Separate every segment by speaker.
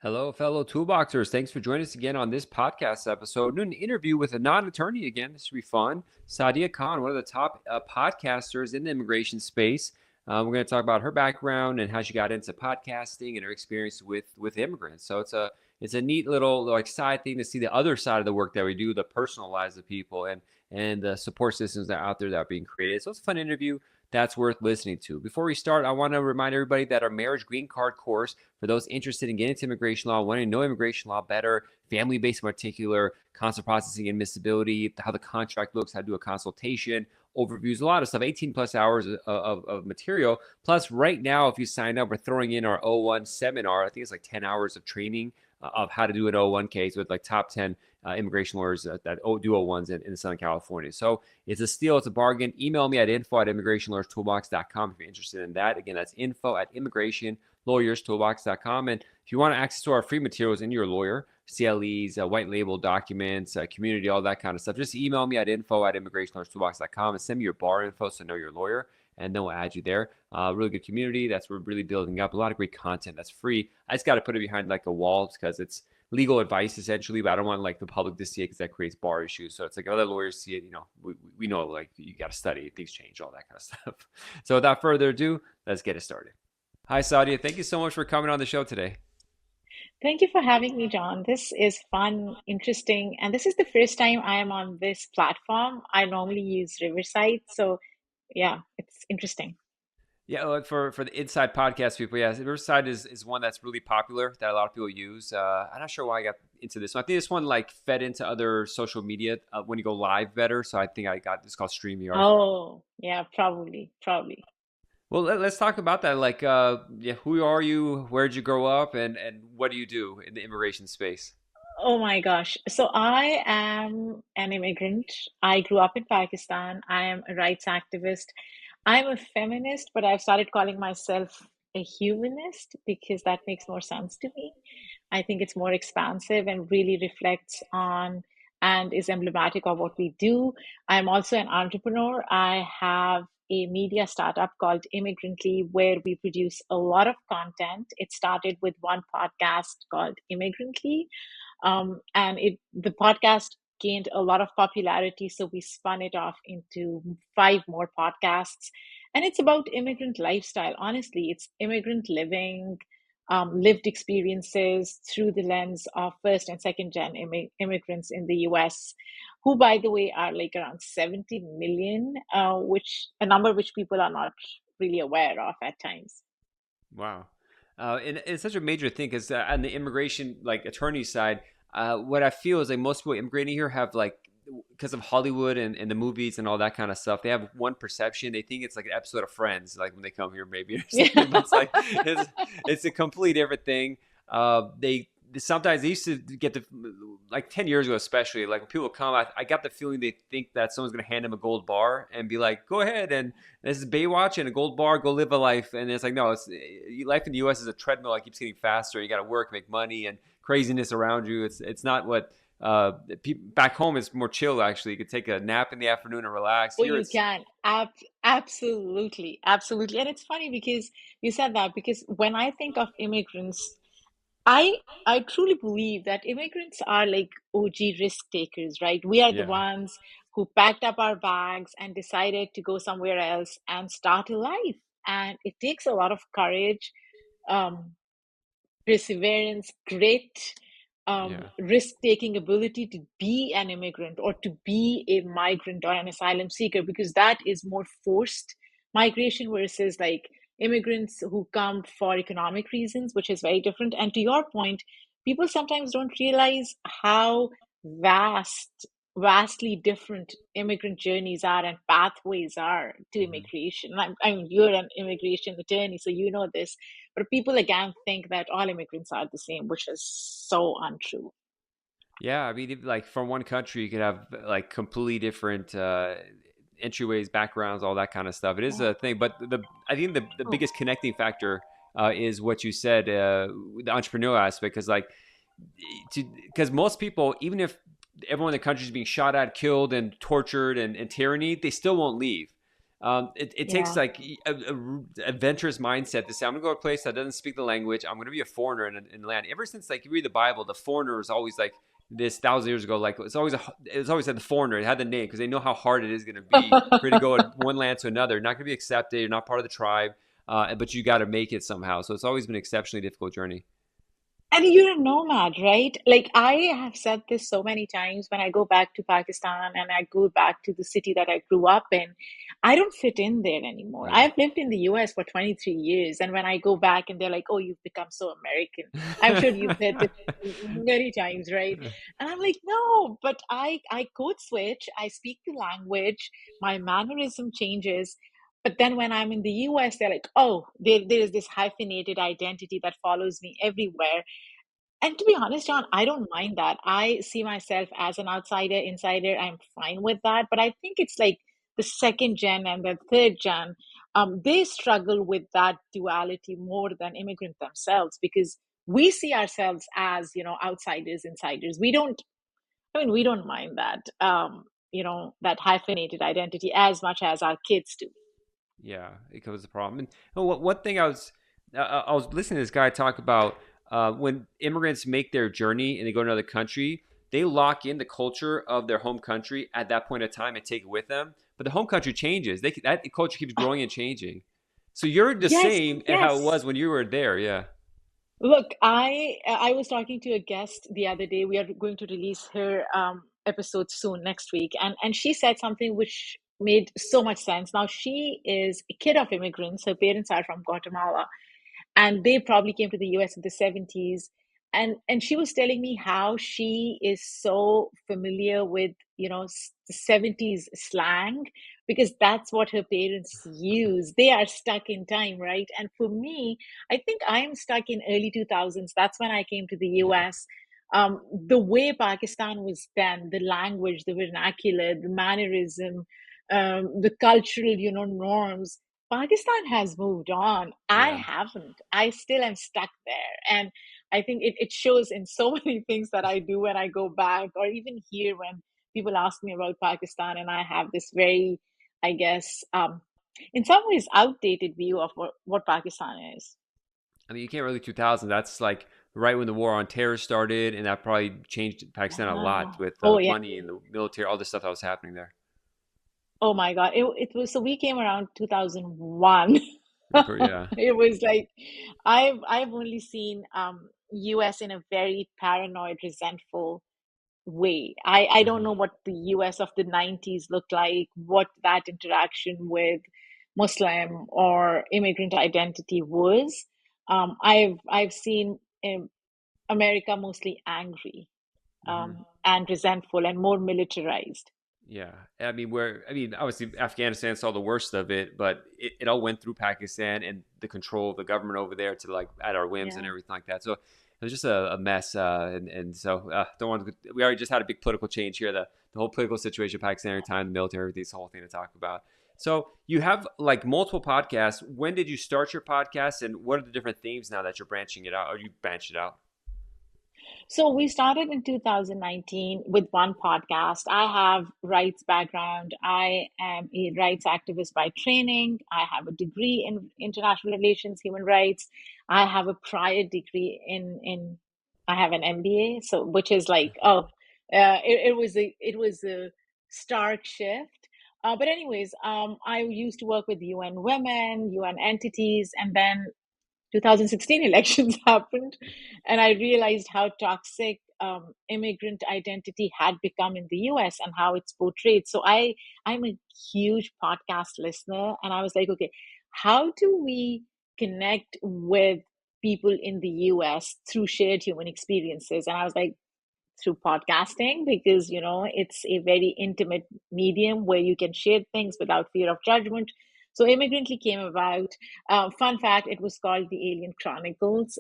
Speaker 1: Hello, fellow Toolboxers. Thanks for joining us again on this podcast episode. Doing an interview with a non-attorney again. This should be fun. Saadia Khan, one of the top podcasters in the immigration space. We're going to talk about her background and how she got into podcasting and her experience with immigrants. So it's a neat little like side thing to see the other side of the work that we do, the personal lives of people and the support systems that are out there that are being created. So it's a fun interview that's worth listening to. Before we start, I want to remind everybody that our marriage green card course for those interested in getting into immigration law, wanting to know immigration law better, family-based in particular, consular processing, admissibility, how the contract looks, how to do a consultation, overviews, a lot of stuff, 18 plus hours of material. Plus, right now, if you sign up, we're throwing in our O1 seminar. I think it's like 10 hours of training of how to do an O1 case with like top 10 immigration lawyers that do O1s in Southern California. So it's a steal. It's a bargain. Email me at info@immigrationlawyerstoolbox.com if you're interested in that. Again, that's info@immigrationlawyerstoolbox.com. And if you want access to our free materials in your lawyer, CLEs, white label documents, community, all that kind of stuff, just email me at info@immigrationlawyerstoolbox.com and send me your bar info so I know your lawyer, and then we'll add you there. Really good community. That's what we're really building up. A lot of great content that's free. I just got to put it behind like a wall because it's legal advice essentially, but I don't want like the public to see it because that creates bar issues. So it's like other lawyers see it, we know like you got to study, things change, all that kind of stuff. So without further ado, let's get it started. Hi, Saadia. Thank you so much for coming on the show today.
Speaker 2: Thank you for having me, John. This is fun, interesting, and this is the first time I am on this platform. I normally use Riverside, so yeah, it's interesting.
Speaker 1: Yeah, for the inside podcast people, yeah, Riverside is one that's really popular that a lot of people use. I'm not sure why I got into this one. I think this one like fed into other social media when you go live better. So I think I got this called StreamYard.
Speaker 2: Oh, yeah, probably.
Speaker 1: Well, let's talk about that. Like, yeah, who are you? Where'd you grow up? And what do you do in the immigration space?
Speaker 2: Oh my gosh. So I am an immigrant. I grew up in Pakistan. I am a rights activist. I'm a feminist, but I've started calling myself a humanist because that makes more sense to me. I think it's more expansive and really reflects on and is emblematic of what we do. I'm also an entrepreneur. I have a media startup called Immigrantly, where we produce a lot of content. It started with one podcast called Immigrantly, and the podcast gained a lot of popularity, so we spun it off into five more podcasts. And it's about immigrant lifestyle. Honestly, it's immigrant living, lived experiences through the lens of first and second gen immigrants in the US, who, by the way, are like around 70 million, which a number which people are not really aware of at times.
Speaker 1: Wow. And it's such a major thing because on the immigration like attorney side, what I feel is like most people immigrating here have like because of Hollywood and the movies and all that kind of stuff, they have one perception. They think it's like an episode of Friends, like when they come here, maybe or something. But it's like it's a complete different thing. They sometimes they used to get the like 10 years ago, especially like when people come, I got the feeling they think that someone's gonna hand them a gold bar and be like, "Go ahead and this is Baywatch and a gold bar, go live a life." And it's like, no, it's life in the U.S. is a treadmill. It keeps getting faster. You got to work, make money, and craziness around you. It's not what back home is more chill. Actually, you could take a nap in the afternoon and relax.
Speaker 2: Oh,
Speaker 1: Here,
Speaker 2: you
Speaker 1: it's
Speaker 2: can. Absolutely. Absolutely. And it's funny because you said that because when I think of immigrants, I I truly believe that immigrants are like OG risk takers, right? We are the
Speaker 1: yeah,
Speaker 2: ones who packed up our bags and decided to go somewhere else and start a life. And it takes a lot of courage, um, perseverance, grit,
Speaker 1: yeah.
Speaker 2: risk-taking ability to be an immigrant or to be a migrant or an asylum seeker, because that is more forced migration versus like immigrants who come for economic reasons, which is very different. And to your point, people sometimes don't realize how vastly different immigrant journeys are and pathways are to
Speaker 1: Mhm.
Speaker 2: immigration. I mean, you're an immigration attorney, so you know this, but people again think that all immigrants are the same, which is so untrue.
Speaker 1: Yeah, I mean, like from one country, you could have like completely different entryways, backgrounds, all that kind of stuff. It is a thing, but the I think the biggest connecting factor is what you said, the entrepreneurial aspect, because like, because most people, even if everyone in the country is being shot at, killed, and tortured and tyranny, they still won't leave. It takes
Speaker 2: Yeah.
Speaker 1: like a adventurous mindset to say, I'm gonna go to a place that doesn't speak the language. I'm gonna be a foreigner in the land. Ever since like you read the Bible, the foreigner is always like this 1,000 years ago. Like it's always said the foreigner. It had the name because they know how hard it is gonna be for you to go to one land to another. You're not gonna be accepted. You're not part of the tribe, but you got to make it somehow. So it's always been an exceptionally difficult journey.
Speaker 2: And you're a nomad, right? Like I have said this so many times when I go back to Pakistan and I go back to the city that I grew up in, I don't fit in there anymore.
Speaker 1: Yeah.
Speaker 2: I've lived in the US for 23 years, and when I go back and they're like, "Oh, you've become so American." I'm sure you've heard this many times, right? And I'm like, "No, but I code switch, I speak the language, my mannerism changes." But then when I'm in the US, they're like, "Oh, there is this hyphenated identity that follows me everywhere." And to be honest, John, I don't mind that. I see myself as an outsider, insider. I'm fine with that. But I think it's like the second gen and the third gen, they struggle with that duality more than immigrant themselves because we see ourselves as, outsiders, insiders. We don't mind that, that hyphenated identity as much as our kids do.
Speaker 1: Yeah, it was a problem. And one thing I was listening to this guy talk about when immigrants make their journey and they go to another country, they lock in the culture of their home country at that point of time and take it with them. But the home country changes. That culture keeps growing and changing. So you're the
Speaker 2: Yes,
Speaker 1: same at how it was
Speaker 2: yes.
Speaker 1: when you were there. Yeah.
Speaker 2: Look, I was talking to a guest the other day. We are going to release her episode soon next week, and she said something which made so much sense. Now she is a kid of immigrants. Her parents are from Guatemala, and they probably came to the US in the 70s. And she was telling me how she is so familiar with, the 70s slang because that's what her parents use. They are stuck in time, right? And for me, I think I am stuck in early 2000s. That's when I came to the
Speaker 1: Yeah.
Speaker 2: US. The way Pakistan was then, the language, the vernacular, the mannerism, the cultural, norms, Pakistan has moved on. I
Speaker 1: Yeah.
Speaker 2: haven't. I still am stuck there. And I think it shows in so many things that I do when I go back, or even here when people ask me about Pakistan, and I have this very, I guess, in some ways, outdated view of what Pakistan is.
Speaker 1: I mean, you can't really 2000. That's like right when the war on terror started, and that probably changed Pakistan a lot
Speaker 2: Yeah.
Speaker 1: with
Speaker 2: Oh, yeah.
Speaker 1: money and the military, all the stuff that was happening there.
Speaker 2: Oh my God. It was, so we came around 2001.
Speaker 1: Yeah.
Speaker 2: It was like I've only seen US in a very paranoid, resentful way. I don't
Speaker 1: Mhm.
Speaker 2: know what the US of the 90s looked like, what that interaction with Muslim or immigrant identity was. I've seen America mostly angry,
Speaker 1: Hmm.
Speaker 2: and resentful and more militarized.
Speaker 1: Yeah, I mean, obviously Afghanistan saw the worst of it, but it all went through Pakistan and the control of the government over there to like at our whims and
Speaker 2: Yeah.
Speaker 1: everything like that. So it was just a mess, and so don't want to. We already just had a big political change here. The whole political situation, in Pakistan, every time the military, this whole thing to talk about. So you have like multiple podcasts. When did you start your podcast, and what are the different themes now that you're branching it out, or you branch it out?
Speaker 2: So we started in 2019 with one podcast. I have rights background. I am a rights activist by training. I have a degree in international relations, human rights. I have a prior degree in I have an MBA, so which is like, it was a stark shift. But anyways, I used to work with UN Women, UN entities, and then 2016 elections happened, and I realized how toxic immigrant identity had become in the US and how it's portrayed. So I'm a huge podcast listener, and I was like, okay, how do we connect with people in the US through shared human experiences? And I was like, through podcasting, because it's a very intimate medium where you can share things without fear of judgment. So Immigrantly came about. Fun fact, it was called the Alien Chronicles.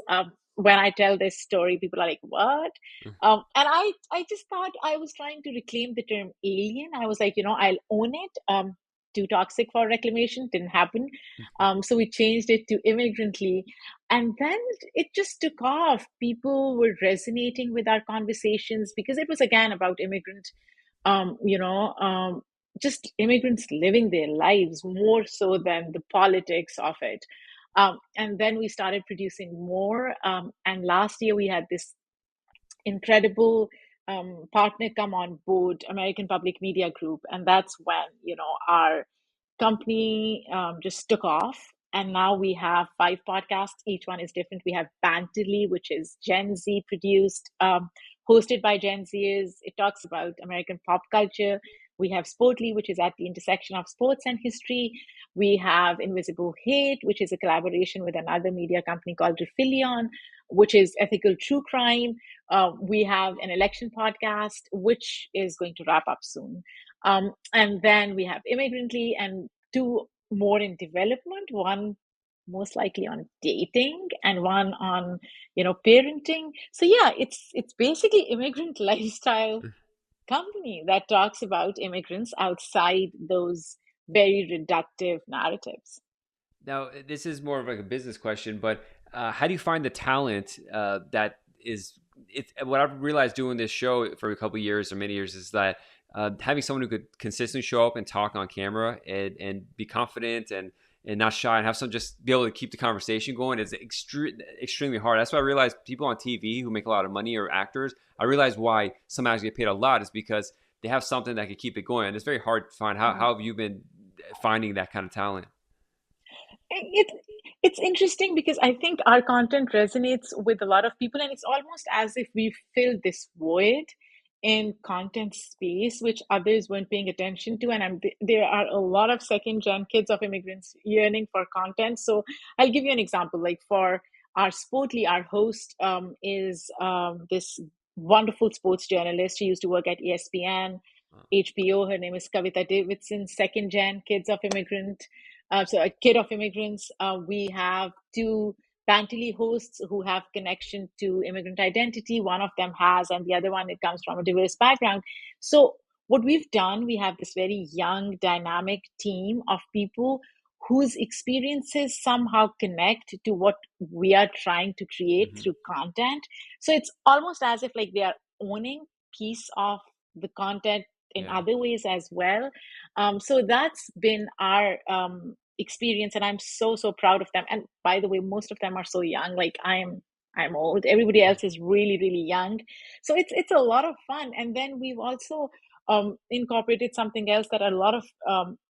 Speaker 2: When I tell this story, people are like, what? And I just thought I was trying to reclaim the term alien. I was like, I'll own it. Too toxic for reclamation, didn't happen. So we changed it to Immigrantly, and then it just took off. People were resonating with our conversations because it was again about immigrant, um, you know, um, just immigrants living their lives more so than the politics of it. And then we started producing more. And last year we had this incredible partner come on board, American Public Media Group, and that's when our company just took off. And now we have 5 podcasts. Each one is different. We have Banterly, which is Gen Z produced, hosted by Gen Zers. It talks about American pop culture. We have Sportly, which is at the intersection of sports and history. We have Invisible Hate, which is a collaboration with another media company called Refilion, which is ethical true crime. We have an election podcast, which is going to wrap up soon. And then we have Immigrantly and 2 more in development, one most likely on dating and one on parenting. So yeah, it's basically immigrant lifestyle company that talks about immigrants outside those very reductive narratives.
Speaker 1: Now, this is more of like a business question, but how do you find the talent that is? What I've realized doing this show for a couple of years or many years is that having someone who could consistently show up and talk on camera and be confident and not shy and have some just be able to keep the conversation going is extremely hard. That's why I realized people on TV who make a lot of money or actors, I realize why some actors get paid a lot is because they have something that can keep it going. And it's very hard to find. How have you been finding that kind of talent?
Speaker 2: It it's interesting because I think our content resonates with a lot of people, and it's almost as if we filled this void in content space which others weren't paying attention to. And there are a lot of second gen kids of immigrants yearning for content. So I'll give you an example. Like for our Sportly, our host is this wonderful sports journalist. She used to work at ESPN, HBO. Her name is Kavita Davidson, second gen kids of immigrant. So a kid of immigrants. We have 2 Pantily hosts who have connection to immigrant identity. One of them has, and the other one, it comes from a diverse background. So what we've done, we have this very young, dynamic team of people whose experiences somehow connect to what we are trying to create
Speaker 1: Mm-hmm.
Speaker 2: through content. So it's almost as if like they are owning piece of the content in
Speaker 1: Yeah.
Speaker 2: other ways as well. So that's been our experience, and I'm so proud of them. And by the way, most of them are so young. Like I'm old. Everybody else is really young. So it's a lot of fun. And then we've also incorporated something else that a lot of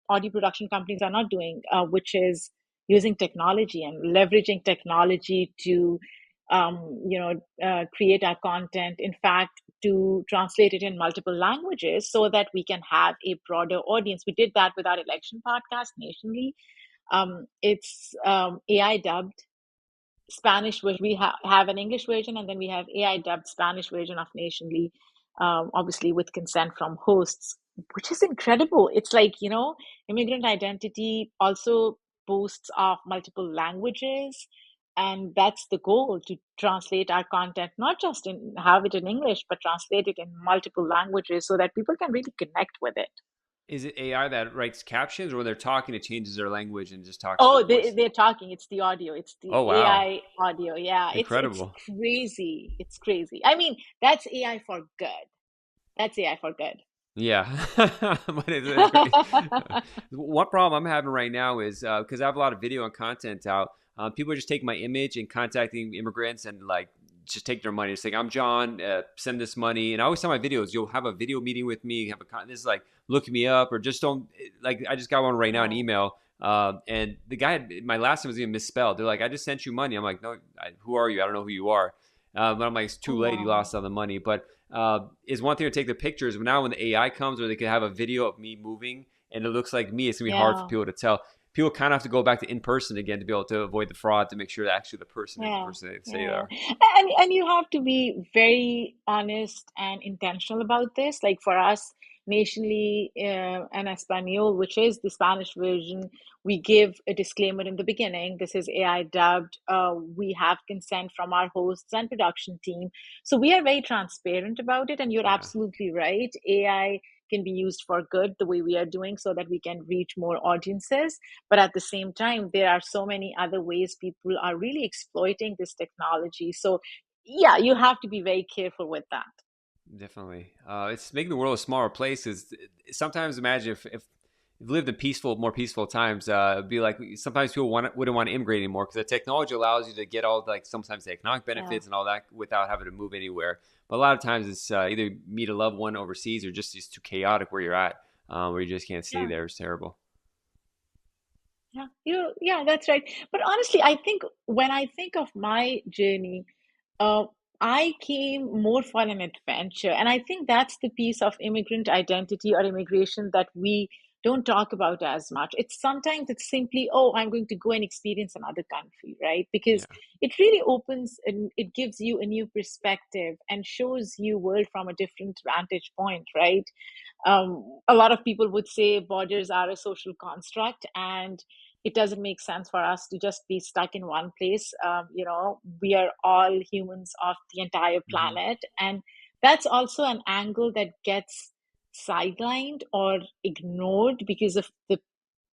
Speaker 2: audio production companies are not doing, which is using technology and leveraging technology to create our content. In fact, to translate it in multiple languages so that we can have a broader audience. We did that with our election podcast nationally. It's AI dubbed Spanish version. We have an English version, and then we have AI dubbed Spanish version of Nationally, obviously with consent from hosts, which is incredible. It's like, immigrant identity also boasts of multiple languages. And that's the goal, to translate our content, not just in have it in English, but translate it in multiple languages so that people can really connect with it.
Speaker 1: Is it AI that writes captions, or when they're talking, it changes their language and just talks to their
Speaker 2: Oh,
Speaker 1: voice?
Speaker 2: they're talking. It's the audio. It's the
Speaker 1: Oh wow,
Speaker 2: AI audio. Yeah, it's
Speaker 1: incredible.
Speaker 2: crazy. It's crazy. I mean, that's AI for good. That's AI for good.
Speaker 1: Yeah, but it's great. One problem I'm having right now is because I have a lot of video and content out. People are just taking my image and contacting immigrants and like just take their money. It's like, I'm John, send this money. And I always tell my videos, you'll have a video meeting with me. This is like look me up or just don't like. I just got one right now, an
Speaker 2: Yeah,
Speaker 1: email. And the guy my last name was even misspelled. They're like, I just sent you money. I'm like, no, who are you? I don't know who you are. But I'm like, it's too
Speaker 2: oh
Speaker 1: late. You
Speaker 2: wow.
Speaker 1: lost all the money. But is one thing to take the pictures. But now when the AI comes, where they can have a video of me moving and it looks like me, it's gonna be hard for
Speaker 2: Yeah,
Speaker 1: people to tell. People kind of have to go back to in person again to be able to avoid the fraud to make sure that actually the person is the
Speaker 2: yeah,
Speaker 1: person they say they
Speaker 2: yeah.
Speaker 1: are.
Speaker 2: And you have to be very honest and intentional about this. Like for us, nationally, and Espanol, which is the Spanish version, we give a disclaimer in the beginning. This is AI dubbed. We have consent from our hosts and production team. So we are very transparent about it. And you're
Speaker 1: Yeah.
Speaker 2: absolutely right. AI can be used for good the way we are doing so that we can reach more audiences. But at the same time, there are so many other ways people are really exploiting this technology. So, yeah, you have to be very careful with that.
Speaker 1: Definitely. It's making the world a smaller place. Because sometimes imagine if you lived in more peaceful times, it'd be like sometimes people wouldn't want to immigrate anymore because the technology allows you to get all like sometimes the economic
Speaker 2: Yeah.
Speaker 1: benefits and all that without having to move anywhere. But a lot of times it's either meet a loved one overseas or just it's too chaotic where you're at, where you just can't stay
Speaker 2: Yeah.
Speaker 1: there. It's terrible.
Speaker 2: Yeah, that's right. But honestly, I think when I think of my journey, uh, I came more for an adventure. And I think that's the piece of immigrant identity or immigration that we don't talk about as much. It's sometimes it's simply, oh, I'm going to go and experience another country, right?
Speaker 1: Yeah.
Speaker 2: Because it really opens and it gives you a new perspective and shows you world from a different vantage point, right? A lot of people would say borders are a social construct, and it doesn't make sense for us to just be stuck in one place. We are all humans of the entire
Speaker 1: Hmm.
Speaker 2: planet, and that's also an angle that gets sidelined or ignored because of the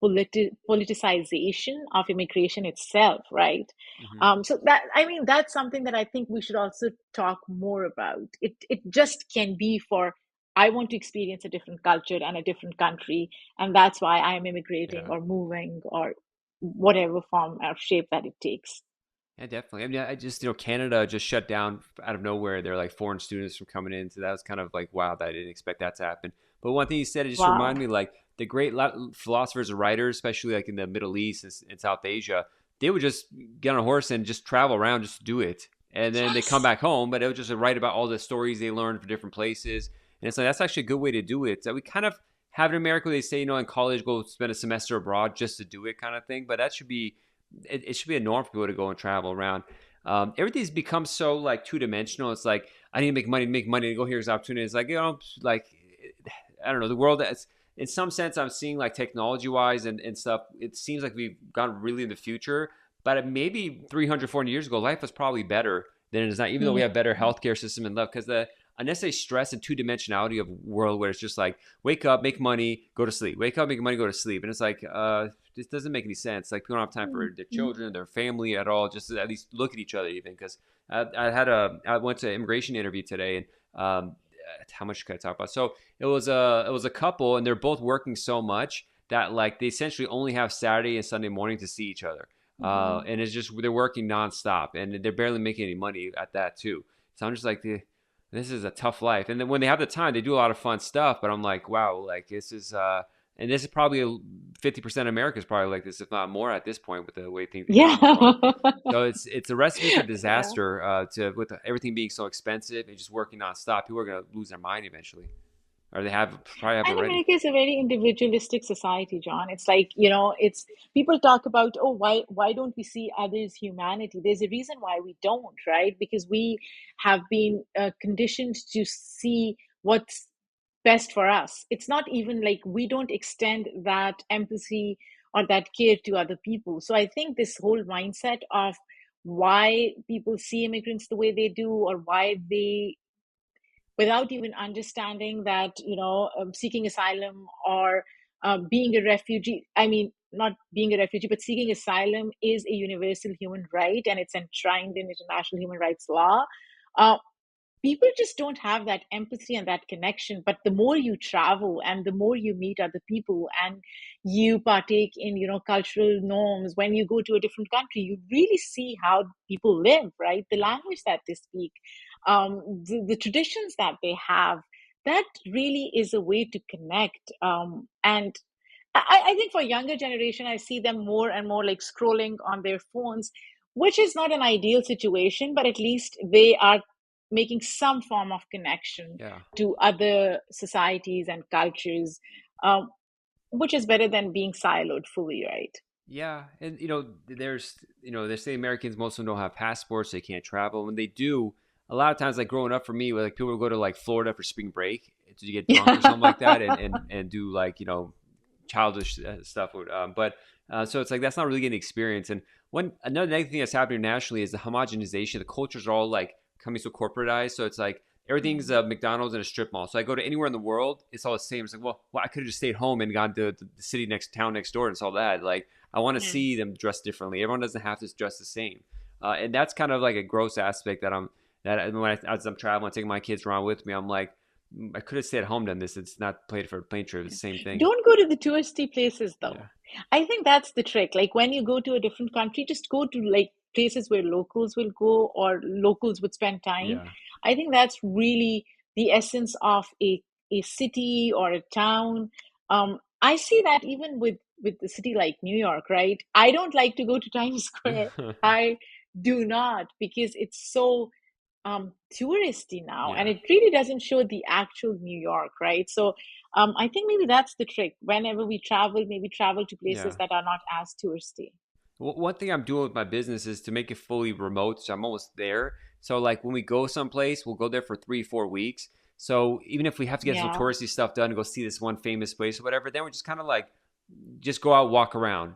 Speaker 2: politicization of immigration itself, right?
Speaker 1: Hmm.
Speaker 2: So that I mean that's something that I think we should also talk more about. It just can be for I want to experience a different culture and a different country, and that's why I'm immigrating
Speaker 1: Yeah.
Speaker 2: or moving or whatever form or shape that it takes.
Speaker 1: Yeah, definitely. I mean, I just, Canada just shut down out of nowhere. They're like foreign students from coming in. So that was kind of like, wow, that I didn't expect that to happen. But one thing you said, it just
Speaker 2: Wow.
Speaker 1: reminded me like the great philosophers and writers, especially like in the Middle East and South Asia, they would just get on a horse and just travel around, just do it. And then they come
Speaker 2: Yes.
Speaker 1: back home, but it was just to write about all the stories they learned from different places. And it's like, that's actually a good way to do it. That we kind of have in America, they say, in college, go spend a semester abroad just to do it kind of thing. But that should be it should be a norm for people to go and travel around. Everything's become so like two dimensional. It's like I need to make money to go here's opportunity. It's like like I don't know the world. That's in some sense I'm seeing like technology wise and stuff. It seems like we've gone really in the future, but maybe 300, 400 years ago, life was probably better than it is now. Even though we have better healthcare system and love, because the unnecessary stress and two dimensionality of world where it's just like wake up, make money, go to sleep. Wake up, make money, go to sleep, and it's like this doesn't make any sense. Like people don't have time for their children, their family at all. Just to at least look at each other, even because I went to an immigration interview today, and how much could I talk about? So it was a couple, and they're both working so much that like they essentially only have Saturday and Sunday morning to see each other,
Speaker 2: Wow.
Speaker 1: and it's just they're working nonstop, and they're barely making any money at that too. So I'm just like, this is a tough life. And then when they have the time, they do a lot of fun stuff. But I'm like, wow, like this is and this is probably 50% of America is probably like this, if not more, at this point with the way the
Speaker 2: Yeah.
Speaker 1: economy's going. So it's a recipe for
Speaker 2: Yeah.
Speaker 1: disaster. To with everything being so expensive and just working nonstop, people are gonna lose their mind eventually, or they have probably have
Speaker 2: And
Speaker 1: already.
Speaker 2: America is a very individualistic society, John. It's like, it's people talk about, oh, why don't we see others' humanity? There's a reason why we don't, right? Because we have been conditioned to see what's best for us. It's not even like we don't extend that empathy or that care to other people. So I think this whole mindset of why people see immigrants the way they do, or why they without even understanding that seeking asylum or being a refugee, I mean not being a refugee but seeking asylum is a universal human right and it's enshrined in international human rights law. uh, People just don't have that empathy and that connection. But the more you travel and the more you meet other people and you partake in cultural norms, when you go to a different country you really see how people live, right? The
Speaker 1: Yeah,
Speaker 2: language that they speak, the traditions that they have. That really is a way to connect. And I think for younger generation, I see them more and more like scrolling on their phones, which is not an ideal situation, but at least they are making some form of connection
Speaker 1: yeah.
Speaker 2: to other societies and cultures, um, which is better than being siloed fully, right?
Speaker 1: Yeah, and there's they say Americans most of them don't have passports, they can't travel. When they do, a lot of times, like growing up for me, like people would go to like Florida for spring break to get drunk or something like that, and
Speaker 2: Yeah.
Speaker 1: and do like childish stuff. But so it's like that's not really getting experience. And one another negative thing that's happening nationally is the homogenization. The cultures are all like coming so corporatized. So it's like everything's a McDonald's and a strip mall. So I go to anywhere in the world, it's all the same. It's like, well, I could have just stayed home and gone to the city town next door and saw that. Like I want to
Speaker 2: Mm.
Speaker 1: see them dressed differently. Everyone doesn't have to dress the same. And that's kind of like a gross aspect that I'm. that as I'm traveling, taking my kids around with me, I'm like, I could have stayed at home done this. It's not paid for a plane trip. It's the same thing.
Speaker 2: Don't go to the touristy places
Speaker 1: Yeah.
Speaker 2: though. I think that's the trick. Like when you go to a different country, just go to like places where locals will go or locals would spend time.
Speaker 1: Yeah.
Speaker 2: I think that's really the essence of a city or a town. I see that even with the city like New York, right? I don't like to go to Times Square. I do not because it's so touristy now, and
Speaker 1: Yeah.
Speaker 2: it really doesn't show the actual New York, right? So I think maybe that's the trick. Whenever we travel, maybe travel to places
Speaker 1: Yeah.
Speaker 2: that are not as touristy.
Speaker 1: One thing I'm doing with my business is to make it fully remote. So I'm almost there. So like when we go someplace, we'll go there for 3, 4 weeks. So even if we have to get some
Speaker 2: Yeah,
Speaker 1: touristy stuff done to go see this one famous place or whatever, then we're just kind of like just go out, walk around.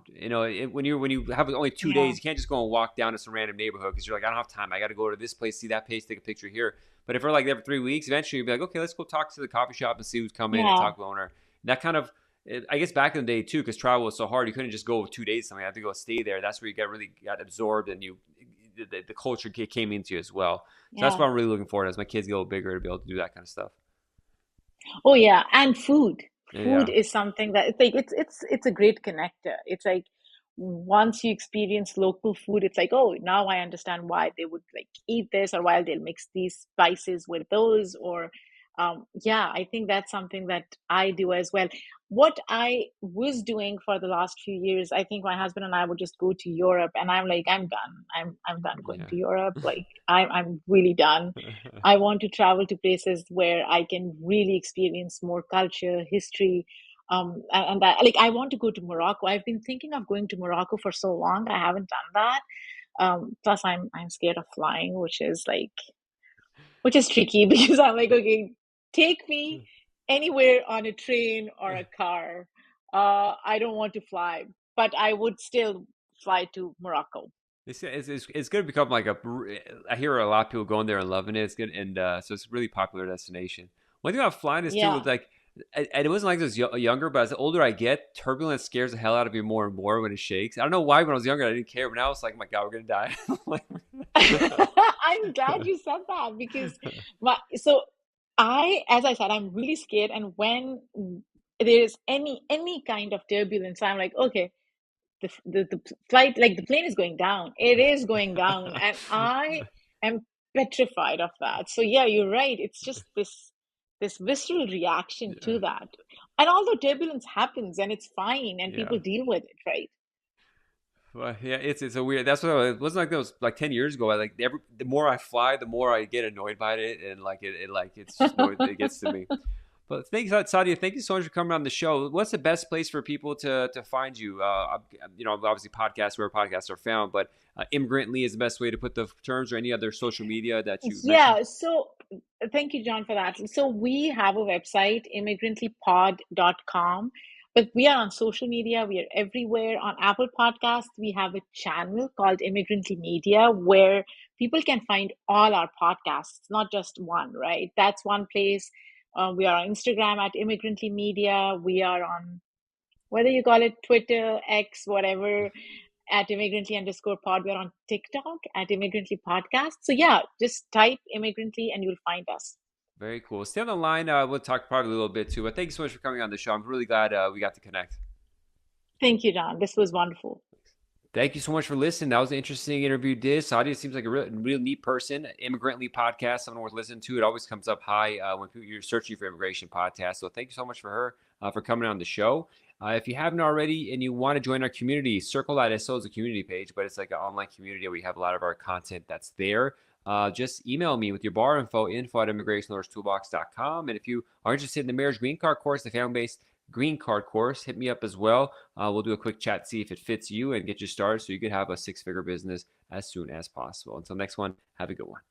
Speaker 1: When you have only two
Speaker 2: yeah,
Speaker 1: days, you can't just go and walk down to some random neighborhood because you're like, I don't have time. I got to go to this place, see that place, take a picture here. But if we're like there for 3 weeks, eventually you'll be like, okay, let's go talk to the coffee shop and see who's coming and
Speaker 2: yeah,
Speaker 1: talk to the owner. And that kind of, I guess back in the day too, because travel was so hard, you couldn't just go 2 days something. You had to go stay there. That's where you got absorbed and the culture came into you as well. So that's
Speaker 2: yeah.
Speaker 1: what I'm really looking forward to as my kids get a little bigger to be able to do that kind of stuff.
Speaker 2: Oh yeah, and food. Food
Speaker 1: Yeah,
Speaker 2: is something that it's like it's a great connector. It's like once you experience local food, it's like, oh, now I understand why they would like eat this or why they'll mix these spices with those or yeah, I think that's something that I do as well. What I was doing for the last few years, I think my husband and I would just go to Europe and I'm like, I'm done. I'm done going
Speaker 1: yeah.
Speaker 2: to Europe. Like I'm really done. I want to travel to places where I can really experience more culture, history, and that. Like, I want to go to Morocco. I've been thinking of going to Morocco for so long. I haven't done that. Plus, I'm scared of flying, which is tricky because I'm like, okay, take me anywhere on a train or a car. I don't want to fly, but I would still fly to Morocco.
Speaker 1: It's going to become like I hear a lot of people going there and loving it. It's good, and so it's a really popular destination. One thing about flying is too,
Speaker 2: Yeah.
Speaker 1: with like, and it wasn't like this younger, but as the older I get, turbulence scares the hell out of me more and more when it shakes. I don't know why when I was younger I didn't care, but now it's like, oh my God, we're gonna die. Like,
Speaker 2: I'm glad you said that because so as I said, I'm really scared. And when there's any kind of turbulence, I'm like, okay, the flight, like the plane is going down. It is going down, and I am petrified of that. So yeah, you're right. It's just this visceral reaction
Speaker 1: yeah,
Speaker 2: to that. And although turbulence happens and it's fine and
Speaker 1: yeah.
Speaker 2: people deal with it, right?
Speaker 1: Well, yeah, it's a weird. That's what it wasn't like that was like 10 years ago. I like the more I fly, the more I get annoyed by it, and like it like it's just it gets to me. But thanks, Saadia. Thank you so much for coming on the show. What's the best place for people to find you? Obviously podcasts where podcasts are found, but Immigrantly is the best way to put the terms, or any other social media that you mentioned.
Speaker 2: Yeah, so thank you, John, for that. So we have a website, immigrantlypod.com, but we are on social media. We are everywhere. On Apple Podcasts, we have a channel called Immigrantly Media where people can find all our podcasts, not just one, right? That's one place. We are on Instagram at Immigrantly Media. We are on whether you call it Twitter, X, whatever, at immigrantly_pod. We're on TikTok at Immigrantly Podcast. So yeah, just type Immigrantly and you'll find us.
Speaker 1: Very cool. Stay on the line. We'll talk probably a little bit too. But thank you so much for coming on the show. I'm really glad we got to connect.
Speaker 2: Thank you, John. This was wonderful.
Speaker 1: Thank you so much for listening. That was an interesting interview. Saadia seems like a real neat person. Immigrantly podcast, someone worth listening to. It always comes up high when you're searching for immigration podcasts. So thank you so much for her for coming on the show. If you haven't already and you want to join our community, circle.so is a community page, but it's like an online community where we have a lot of our content that's there. Just email me with your bar info at immigrationtoolbox.com. And if you are interested in the marriage green card course, the family-based green card course, hit me up as well. We'll do a quick chat, see if it fits you and get you started so you could have a 6-figure business as soon as possible. Until next one, have a good one.